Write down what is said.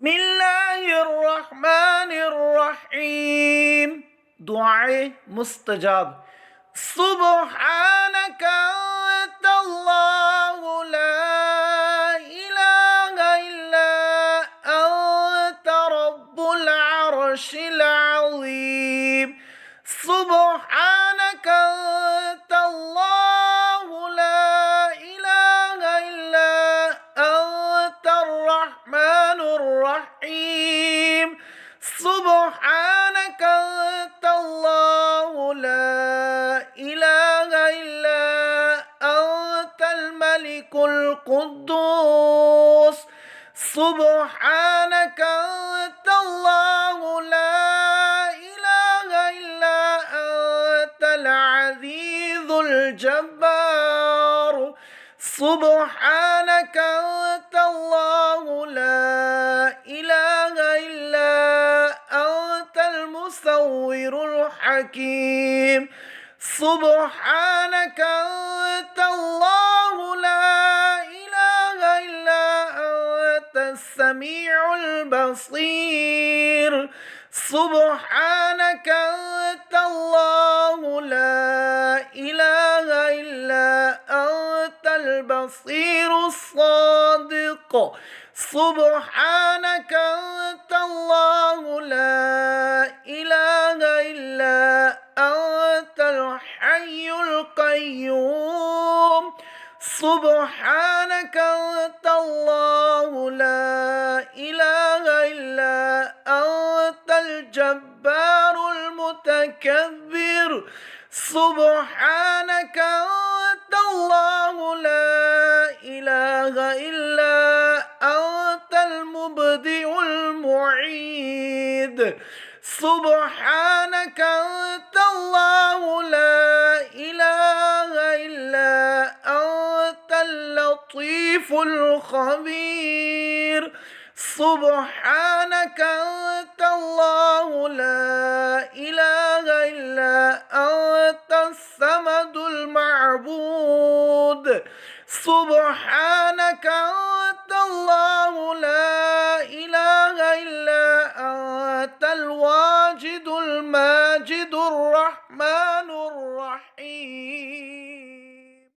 بسم الله الرحمن الرحيم. دعاء مستجاب. سبحانك أنت الله لا إله إلا أنت رب العرش العظيم. سبحانك أنت الله لا إله إلا أنت الرحمن الرحيم. سبحانك أنت الله لا إله إلا أنت الملك القدوس. سبحانك أنت الله لا إله إلا أنت العزيز الجبار. سبحانك أنت الله لا إله إلا أنت المصور الحكيم. سبحانك أنت الله لا إله إلا أنت السميع البصير. سبحانك أنت الله لا إله إلا أنت البصير الصادق. سبحانك أنت الله لا إله إلا أنت الحي القيوم. سبحانك أنت الله لا إله إلا أنت الجبار المتكبر. سبحانك أنت الله لا إله إلا أنت المبدئ المعيد. سبحانك أنت الله لا إله إلا أنت اللطيف الخبير. سبحانك أنت الله لا